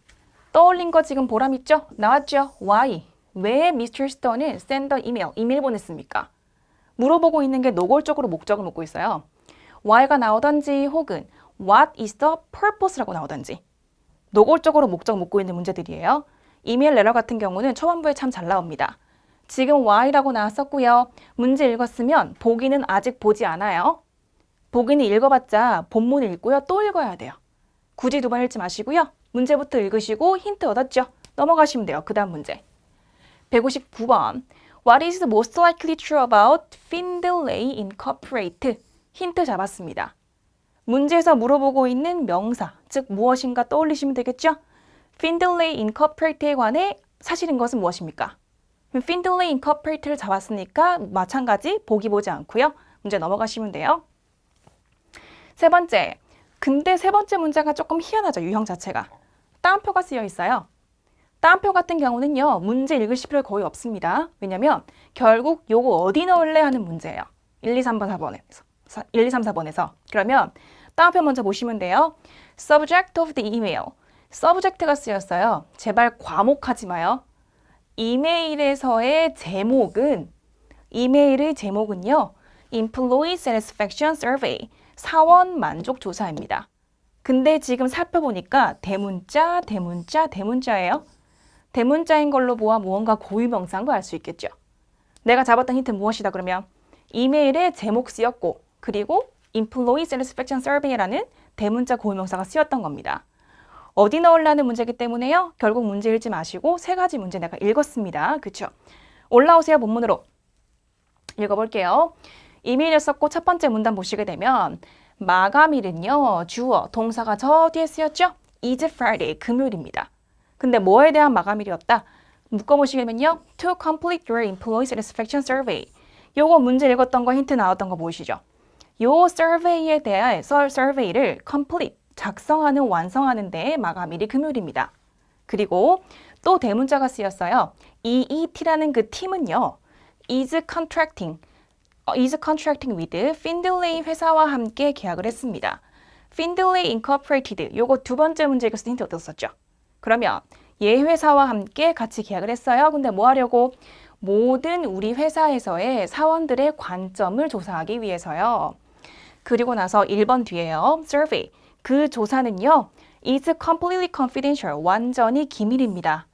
떠올린 거 지금 보람 있죠? 나왔죠? why. 왜 미스터 스톤은 send 이메일 보냈습니까? 물어보고 있는 게 노골적으로 목적을 묻고 있어요. why가 나오던지 혹은 what is the purpose라고 나오던지 노골적으로 목적 묻고 있는 문제들이에요. 이메일 레터 같은 경우는 초반부에 참 잘 나옵니다. 지금 why라고 나왔었고요. 문제 읽었으면 보기는 아직 보지 않아요. 보기는 읽어봤자 본문 읽고요. 또 읽어야 돼요. 굳이 두 번 읽지 마시고요. 문제부터 읽으시고 힌트 얻었죠? 넘어가시면 돼요. 그 다음 문제. 159번. What is most likely true about Findlay Incorporated? 힌트 잡았습니다. 문제에서 물어보고 있는 명사, 즉 무엇인가 떠올리시면 되겠죠? Findlay Incorporated에 관해 사실인 것은 무엇입니까? Findlay Incorporated를 잡았으니까 마찬가지 보기 보지 않고요. 문제 넘어가시면 돼요. 세 번째. 근데 세 번째 문제가 조금 희한하죠. 유형 자체가. 따옴표가 쓰여 있어요. 따옴표 같은 경우는요. 문제 읽으실 필요 거의 없습니다. 왜냐면 결국 요거 어디 넣을래 하는 문제예요. 1, 2, 3번, 4번에서. 1, 2, 3, 4번에서. 그러면 따옴표 먼저 보시면 돼요. Subject of the email. Subject가 쓰였어요. 제발 과목하지 마요. 이메일의 제목은요. Employee Satisfaction Survey. 사원 만족 조사입니다. 근데 지금 살펴보니까 대문자예요. 대문자인 걸로 보아 무언가 고유명사인 거 알 수 있겠죠. 내가 잡았던 힌트 무엇이다 그러면 이메일에 제목 쓰였고 그리고 Employee Satisfaction Survey라는 대문자 고유명사가 쓰였던 겁니다. 어디 넣으려는 문제이기 때문에요. 결국 문제 읽지 마시고 세 가지 문제 내가 읽었습니다. 그쵸? 올라오세요. 본문으로. 읽어볼게요. 이메일이었었고 첫 번째 문단 보시게 되면 마감일은요. 주어, 동사가 저 뒤에 쓰였죠? is Friday, 금요일입니다. 근데 뭐에 대한 마감일이었다? 묶어보시면요. To complete your employee satisfaction survey. 요거 문제 읽었던 거 힌트 나왔던 거 보이시죠? 요 survey에 대한 survey를 complete, 작성하는, 완성하는 데에 마감일이 금요일입니다. 그리고 또 대문자가 쓰였어요. EET라는 그 팀은요. is contracting with Findlay 회사와 함께 계약을 했습니다. Findlay Incorporated, 요거 두 번째 문제 읽었을 때 힌트 얻었었죠. 그러면 얘 회사와 함께 같이 계약을 했어요. 근데 뭐 하려고? 모든 우리 회사에서의 사원들의 관점을 조사하기 위해서요. 그리고 나서 1번 뒤에요. Survey, 그 조사는요. is completely confidential, 완전히 기밀입니다.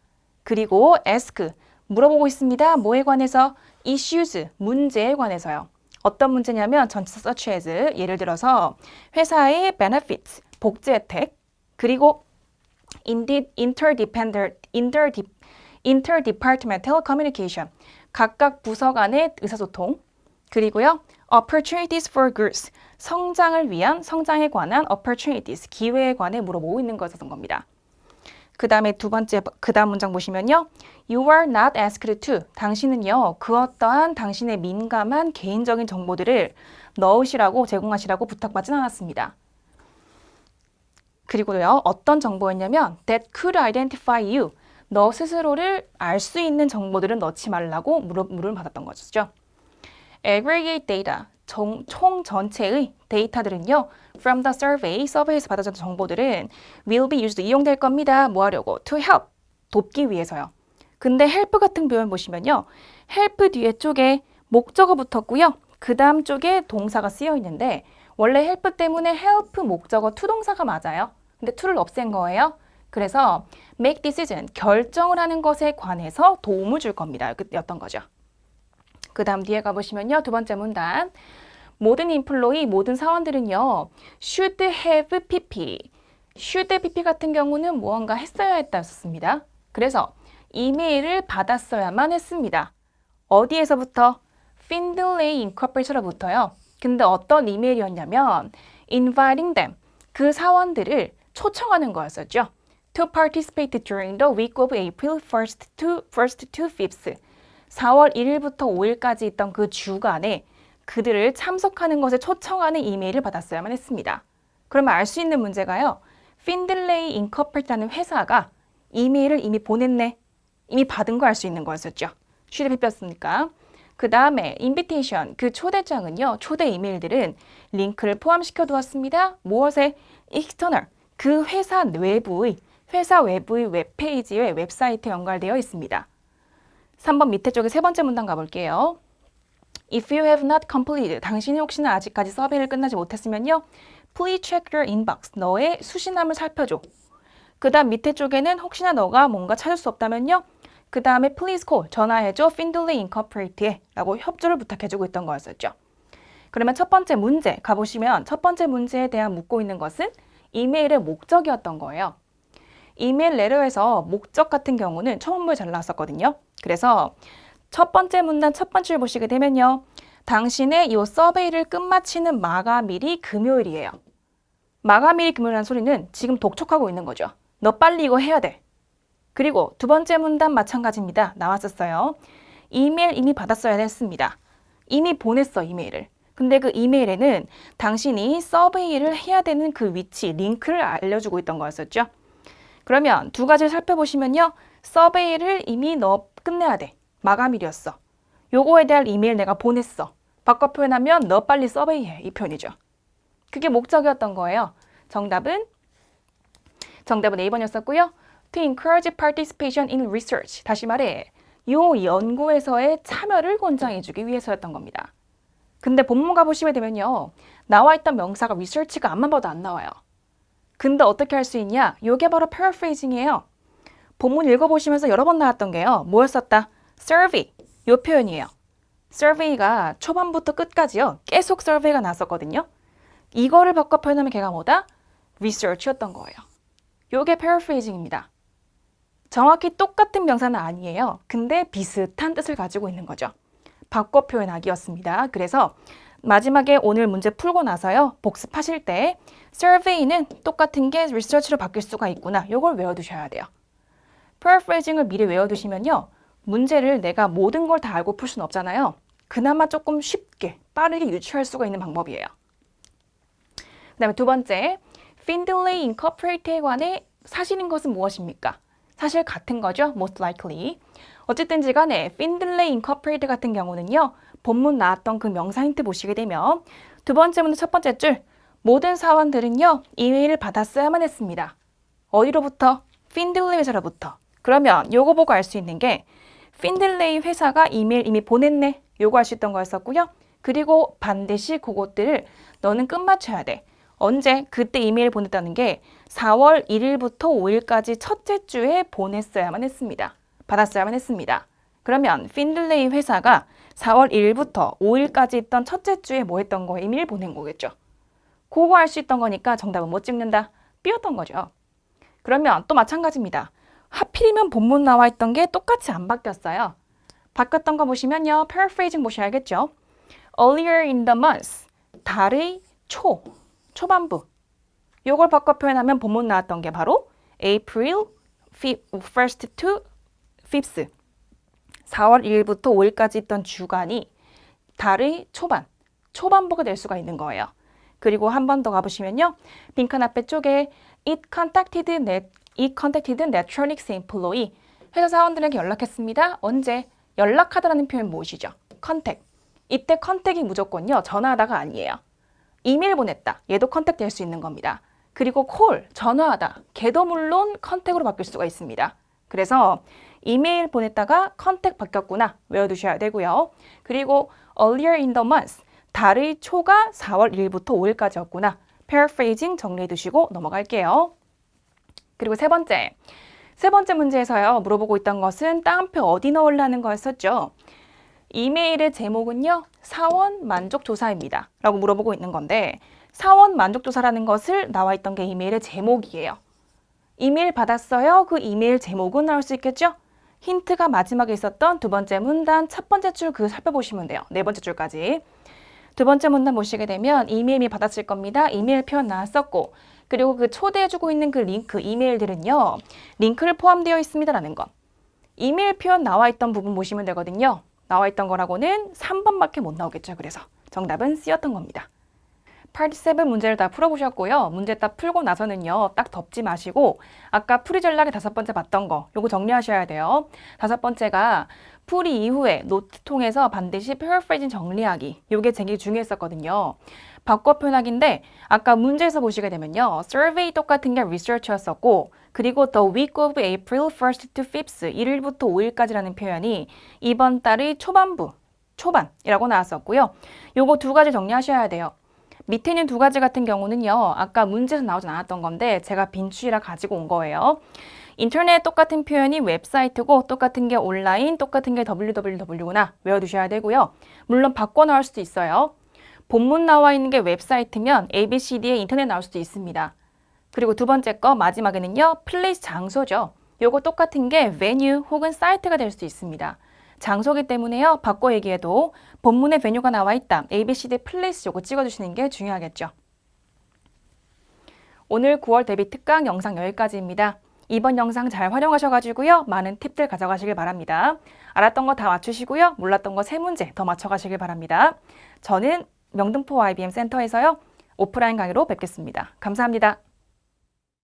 그리고 ask, 물어보고 있습니다. 뭐에 관해서? issues, 문제에 관해서요. 어떤 문제냐면 전치사 such as, 예를 들어서 회사의 benefits, 복지 혜택, 그리고 interdepartmental communication, 각각 부서 간의 의사소통, 그리고요. opportunities for growth, 성장에 관한 opportunities, 기회에 관해 물어보고 있는 것이었던 겁니다. 그 다음에 두 번째, 그 다음 문장 보시면요. You are not asked to. 당신은요, 그 어떠한 당신의 민감한 개인적인 정보들을 넣으시라고, 제공하시라고 부탁받진 않았습니다. 그리고요, 어떤 정보였냐면 that could identify you. 너 스스로를 알 수 있는 정보들은 넣지 말라고 물을 받았던 거죠. Aggregate data. 총 전체의 데이터들은요. From the survey, 서베이에서 받아준 정보들은 will be used, 이용될 겁니다. 뭐 하려고? To help, 돕기 위해서요. 근데 help 같은 표현 보시면요. help 뒤에 쪽에 목적어 붙었고요. 그 다음 쪽에 동사가 쓰여 있는데 원래 help 때문에 help 목적어 to 동사가 맞아요. 근데 to를 없앤 거예요. 그래서 make decision, 결정을 하는 것에 관해서 도움을 줄 겁니다. 였던 거죠. 그 다음 뒤에 가보시면요. 두 번째 문단. 모든 인플로이, 모든 사원들은요. should have pp. should pp 같은 경우는 무언가 했어야 했다였습니다. 그래서 이메일을 받았어야만 했습니다. 어디에서부터? Findlay Incorporated로부터요. 근데 어떤 이메일이었냐면 inviting them, 그 사원들을 초청하는 거였었죠. To participate during the week of April 1st to 5th. 4월 1일부터 5일까지 있던 그 주간에 그들을 참석하는 것에 초청하는 이메일을 받았어야만 했습니다. 그러면 알 수 있는 문제가요. Findlay Incorporated라는 회사가 이메일을 이미 보냈네. 이미 받은 거 알 수 있는 거였었죠. should 삐었으니까. 그 다음에 invitation, 그 초대장은요. 초대 이메일들은 링크를 포함시켜 두었습니다. 무엇에? external, 그 회사 외부의 웹페이지에 웹사이트에 연결되어 있습니다. 3번 밑에 쪽에 세 번째 문단 가볼게요. If you have not completed, 당신이 혹시나 아직까지 서베이를 끝나지 못했으면요. Please check your inbox, 너의 수신함을 살펴줘. 그 다음 밑에 쪽에는 혹시나 너가 뭔가 찾을 수 없다면요. 그 다음에 please call, 전화해줘 Findlay Incorporated에 라고 협조를 부탁해주고 있던 거였었죠. 그러면 첫 번째 문제 가보시면 첫 번째 문제에 대한 묻고 있는 것은 이메일의 목적이었던 거예요. 이메일 레터에서 목적 같은 경우는 첨언부에 잘 나왔었거든요. 그래서 첫 번째 문단 첫 번째를 보시게 되면요. 당신의 이 서베이를 끝마치는 마감일이 금요일이에요. 마감일이 금요일이라는 소리는 지금 독촉하고 있는 거죠. 너 빨리 이거 해야 돼. 그리고 두 번째 문단 마찬가지입니다. 나왔었어요. 이메일 이미 받았어야 했습니다. 이미 보냈어, 이메일을. 근데 그 이메일에는 당신이 서베이를 해야 되는 그 위치, 링크를 알려주고 있던 거였었죠. 그러면 두 가지를 살펴보시면요. 서베이를 이미 너 끝내야 돼. 마감일이었어. 요거에 대한 이메일 내가 보냈어. 바꿔 표현하면 너 빨리 서베이해. 이 표현이죠. 그게 목적이었던 거예요. 정답은 A번이었었고요. To encourage participation in research. 다시 말해, 요 연구에서의 참여를 권장해주기 위해서였던 겁니다. 근데 본문 가보시게 되면요. 나와 있던 명사가 research가 앞만 봐도 안 나와요. 근데 어떻게 할 수 있냐? 요게 바로 paraphrasing이에요. 본문 읽어보시면서 여러 번 나왔던 게요. 뭐였었다? survey. 요 표현이에요. survey가 초반부터 끝까지요. 계속 survey가 나왔었거든요. 이거를 바꿔 표현하면 걔가 뭐다? research였던 거예요. 요게 paraphrasing입니다. 정확히 똑같은 명사는 아니에요. 근데 비슷한 뜻을 가지고 있는 거죠. 바꿔 표현하기였습니다. 그래서 마지막에 오늘 문제 풀고 나서요. 복습하실 때 survey는 똑같은 게 research로 바뀔 수가 있구나. 요걸 외워두셔야 돼요. paraphrasing을 미리 외워두시면요. 문제를 내가 모든 걸 다 알고 풀 수는 없잖아요. 그나마 조금 쉽게 빠르게 유추할 수가 있는 방법이에요. 그 다음에 두 번째, Findlay Incorporated에 관해 사실인 것은 무엇입니까? 사실 같은 거죠. Most likely. 어쨌든지 간에 Findlay Incorporated 같은 경우는요. 본문 나왔던 그 명사 힌트 보시게 되면 두 번째 문제 첫 번째 줄 모든 사원들은요. 이메일을 받았어야만 했습니다. 어디로부터? Findlay 회사로부터. 그러면 요거 보고 알 수 있는 게 Findlay 회사가 이메일 이미 보냈네. 요거 할 수 있던 거였었고요. 그리고 반드시 그것들을 너는 끝마쳐야 돼. 언제? 그때 이메일 보냈다는 게 4월 1일부터 5일까지 첫째 주에 보냈어야만 했습니다. 받았어야만 했습니다. 그러면 Findlay 회사가 4월 1일부터 5일까지 있던 첫째 주에 뭐 했던 거예요? 이메일 보낸 거겠죠. 그거 할 수 있던 거니까 정답은 못 찍는다. B였던 거죠. 그러면 또 마찬가지입니다. 하필이면 본문 나와 있던 게 똑같이 안 바뀌었어요. 바뀌었던 거 보시면요. paraphrasing 보셔야겠죠. Earlier in the month. 달의 초반부. 요걸 바꿔 표현하면 본문 나왔던 게 바로 April first to fifth. 4월 1일부터 5일까지 있던 주간이 달의 초반부가 될 수가 있는 거예요. 그리고 한 번 더 가보시면요. 빈칸 앞에 쪽에 It contacted Netronix employee. 회사 사원들에게 연락했습니다. 언제? 연락하다라는 표현 무엇이죠? 컨택. 이때 컨택이 무조건요. 전화하다가 아니에요. 이메일 보냈다. 얘도 컨택 될 수 있는 겁니다. 그리고 콜, 전화하다. 걔도 물론 컨택으로 바뀔 수가 있습니다. 그래서 이메일 보냈다가 컨택 바뀌었구나. 외워두셔야 되고요. 그리고 earlier in the month. 달의 초가 4월 1일부터 5일까지였구나. paraphrasing 정리해 두시고 넘어갈게요. 그리고 세 번째 문제에서요. 물어보고 있던 것은 따옴표 어디 넣으려는 거였었죠. 이메일의 제목은요. 사원 만족조사입니다. 라고 물어보고 있는 건데 사원 만족조사라는 것을 나와 있던 게 이메일의 제목이에요. 이메일 받았어요. 그 이메일 제목은 나올 수 있겠죠? 힌트가 마지막에 있었던 두 번째 문단 첫 번째 줄 그거 살펴보시면 돼요. 네 번째 줄까지. 두 번째 문단 보시게 되면 이메일이 받았을 겁니다. 이메일 표현 나왔었고 그리고 그 초대해주고 있는 그 링크, 이메일들은요. 링크를 포함되어 있습니다라는 것. 이메일 표현 나와 있던 부분 보시면 되거든요. 나와 있던 거라고는 3번밖에 못 나오겠죠. 그래서 정답은 C였던 겁니다. Part 7 문제를 다 풀어보셨고요. 문제 딱 풀고 나서는요. 딱 덮지 마시고 아까 풀이 전략의 다섯 번째 봤던 거 요거 정리하셔야 돼요. 다섯 번째가 풀이 이후에 노트 통해서 반드시 paraphrasing 정리하기. 요게 되게 중요했었거든요. 바꿔 표현하기인데 아까 문제에서 보시게 되면요. survey 똑같은 게 research였었고 그리고 the week of April 1st to 5th 1일부터 5일까지라는 표현이 이번 달의 초반이라고 나왔었고요. 요거 두 가지 정리하셔야 돼요. 밑에 있는 두 가지 같은 경우는요. 아까 문제에서 나오진 않았던 건데 제가 빈추이라 가지고 온 거예요. 인터넷 똑같은 표현이 웹사이트고 똑같은 게 온라인, 똑같은 게 www구나 외워두셔야 되고요. 물론 바꿔 나올 수도 있어요. 본문 나와 있는 게 웹사이트면 ABCD에 인터넷 나올 수도 있습니다. 그리고 두 번째 거 마지막에는요. place 장소죠. 요거 똑같은 게 venue 혹은 사이트가 될 수도 있습니다. 장소기 때문에요. 바꿔 얘기해도 본문에 venue가 나와 있다. ABCD place 요거 찍어주시는 게 중요하겠죠. 오늘 9월 데뷔 특강 영상 여기까지입니다. 이번 영상 잘 활용하셔가지고요. 많은 팁들 가져가시길 바랍니다. 알았던 거 다 맞추시고요. 몰랐던 거 3문제 더 맞춰가시길 바랍니다. 저는 명등포 IBM 센터에서요. 오프라인 강의로 뵙겠습니다. 감사합니다.